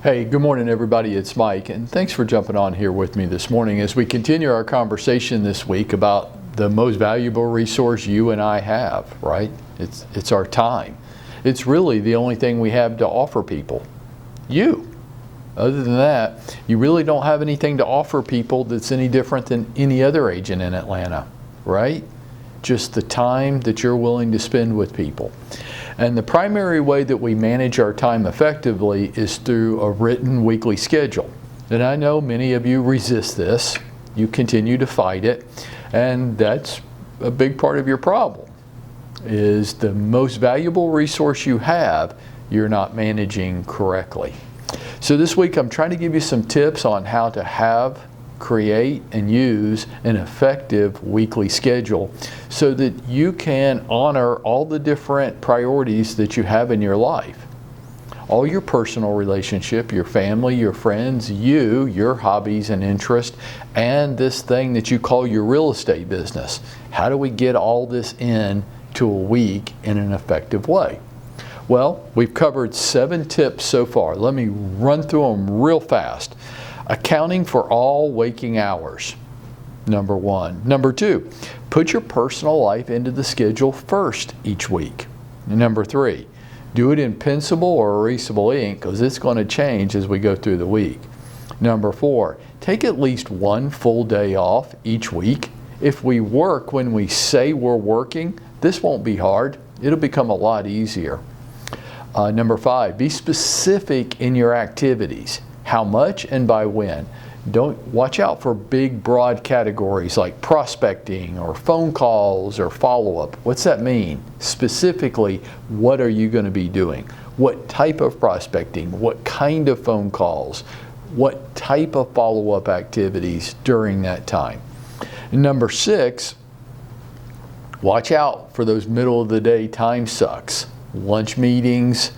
Hey, good morning everybody, it's Mike, and thanks for jumping on here with me this morning as we continue our conversation this week about the most valuable resource you and I have, right? It's our time. It's really the only thing we have to offer people. You. Other than that, you really don't have anything to offer people that's any different than any other agent in Atlanta, right? Just the time that you're willing to spend with people. And the primary way that we manage our time effectively is through a written weekly schedule. And I know many of you resist this. You continue to fight it. And that's a big part of your problem, is the most valuable resource you have, you're not managing correctly. So this week I'm trying to give you some tips on how to have, create, and use an effective weekly schedule so that you can honor all the different priorities that you have in your life. All your personal relationship, your family, your friends, you, your hobbies and interests, and this thing that you call your real estate business. How do we get all this in to a week in an effective way? Well, we've covered 7 tips so far. Let me run through them real fast. Accounting for all waking hours, number 1. Number 2, put your personal life into the schedule first each week. Number 3, do it in pencil or erasable ink because it's going to change as we go through the week. Number 4, take at least one full day off each week. If we work when we say we're working, this won't be hard. It'll become a lot easier. Number 5, be specific in your activities. How much and by when. Don't watch out for big broad categories like prospecting or phone calls or follow-up. What's that mean? Specifically, what are you going to be doing? What type of prospecting? What kind of phone calls? What type of follow-up activities during that time? And number 6, watch out for those middle of the day time sucks. Lunch meetings,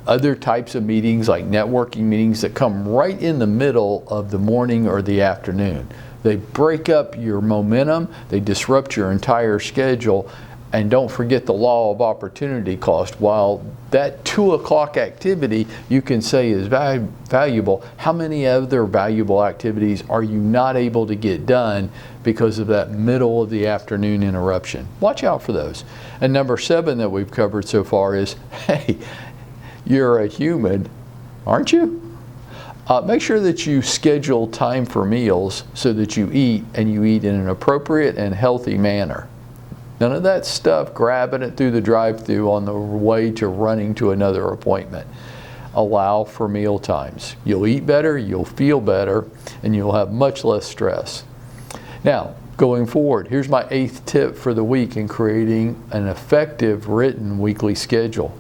other types of meetings like networking meetings that come right in the middle of the morning or the afternoon. They break up your momentum, they disrupt your entire schedule, and don't forget the law of opportunity cost. While that 2 o'clock activity you can say is valuable, how many other valuable activities are you not able to get done because of that middle of the afternoon interruption? Watch out for those. And number 7 that we've covered so far is, hey, you're a human, aren't you? Make sure that you schedule time for meals so that you eat, and you eat in an appropriate and healthy manner. None of that stuff grabbing it through the drive-thru on the way to running to another appointment. Allow for meal times. You'll eat better, you'll feel better, and you'll have much less stress. Now, going forward, here's my 8th tip for the week in creating an effective written weekly schedule.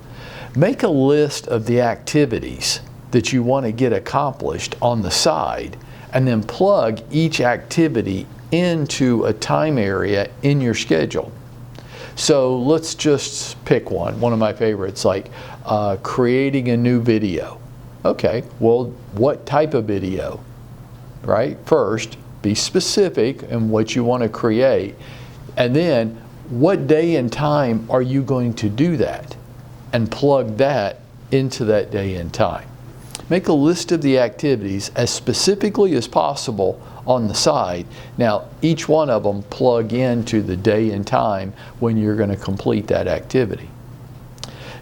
Make a list of the activities that you want to get accomplished on the side, and then plug each activity into a time area in your schedule. So let's just pick one of my favorites, like creating a new video. Okay, well, what type of video, right? First, be specific in what you want to create, and then what day and time are you going to do that? And plug that into that day and time. Make a list of the activities as specifically as possible on the side. Now, each one of them plug into the day and time when you're going to complete that activity.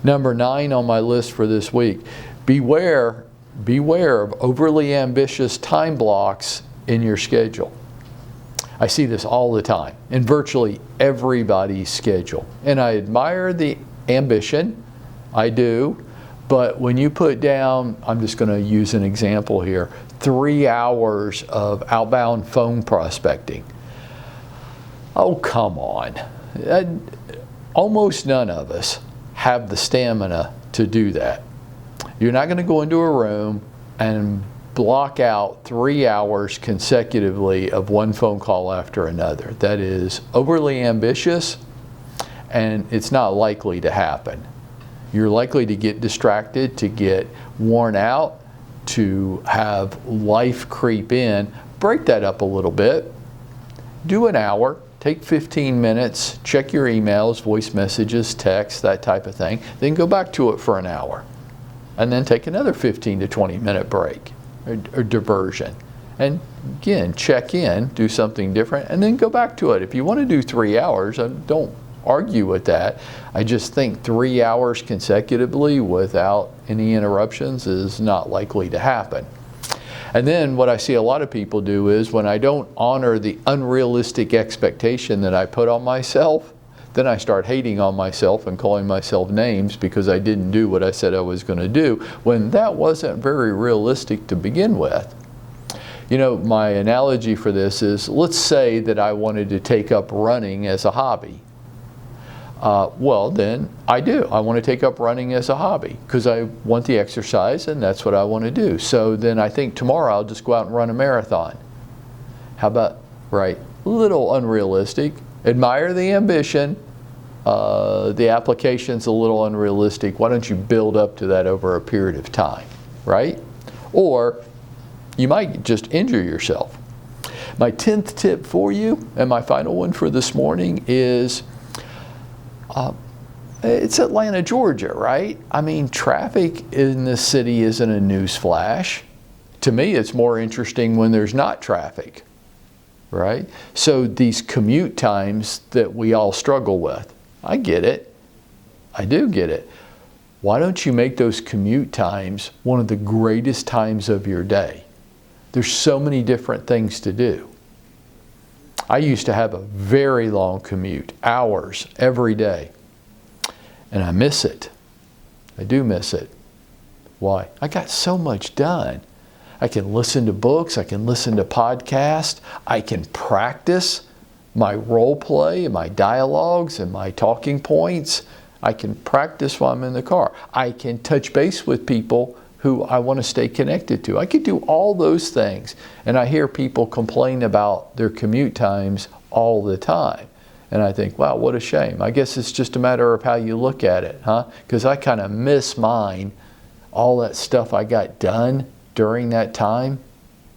Number 9 on my list for this week, beware of overly ambitious time blocks in your schedule. I see this all the time in virtually everybody's schedule. And I admire the ambition, I do, but when you put down, I'm just going to use an example here, 3 hours of outbound phone prospecting. Oh, come on. Almost none of us have the stamina to do that. You're not going to go into a room and block out 3 hours consecutively of one phone call after another. That is overly ambitious, and it's not likely to happen. You're likely to get distracted, to get worn out, to have life creep in. Break that up a little bit. Do an hour. Take 15 minutes, check your emails, voice messages, text, that type of thing. Then go back to it for an hour. and then take another 15 to 20 minute break or diversion. And again, check in, do something different, and then go back to it. If you want to do 3 hours, I don't argue with that. I just think 3 hours consecutively without any interruptions is not likely to happen. And then what I see a lot of people do is when I don't honor the unrealistic expectation that I put on myself, then I start hating on myself and calling myself names because I didn't do what I said I was going to do, when that wasn't very realistic to begin with. You know, my analogy for this is, let's say that I wanted to take up running as a hobby. Well, then I do. I want to take up running as a hobby because I want the exercise and that's what I want to do. So then I think tomorrow I'll just go out and run a marathon. How about, right, a little unrealistic. Admire the ambition. The application's a little unrealistic. Why don't you build up to that over a period of time, right? Or you might just injure yourself. My 10th tip for you, and my final one for this morning, is it's Atlanta, Georgia, right? I mean, traffic in this city isn't a news flash. To me, it's more interesting when there's not traffic, right? So these commute times that we all struggle with, I get it. I do get it. Why don't you make those commute times one of the greatest times of your day? There's so many different things to do. I used to have a very long commute, hours every day, and I miss it. I do miss it. Why? I got so much done. I can listen to books, I can listen to podcasts, I can practice my role play and my dialogues and my talking points. I can practice while I'm in the car. I can touch base with people who I want to stay connected to. I could do all those things. And I hear people complain about their commute times all the time. And I think, wow, what a shame. I guess it's just a matter of how you look at it, huh? Because I kind of miss mine, all that stuff I got done during that time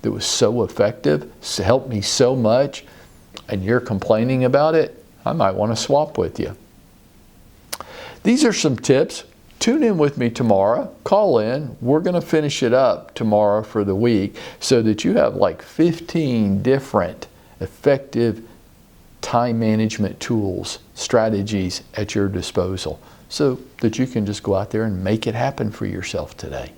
that was so effective, helped me so much, and you're complaining about it, I might want to swap with you. These are some tips. Tune in with me tomorrow. Call in. We're going to finish it up tomorrow for the week so that you have like 15 different effective time management tools, strategies at your disposal so that you can just go out there and make it happen for yourself today.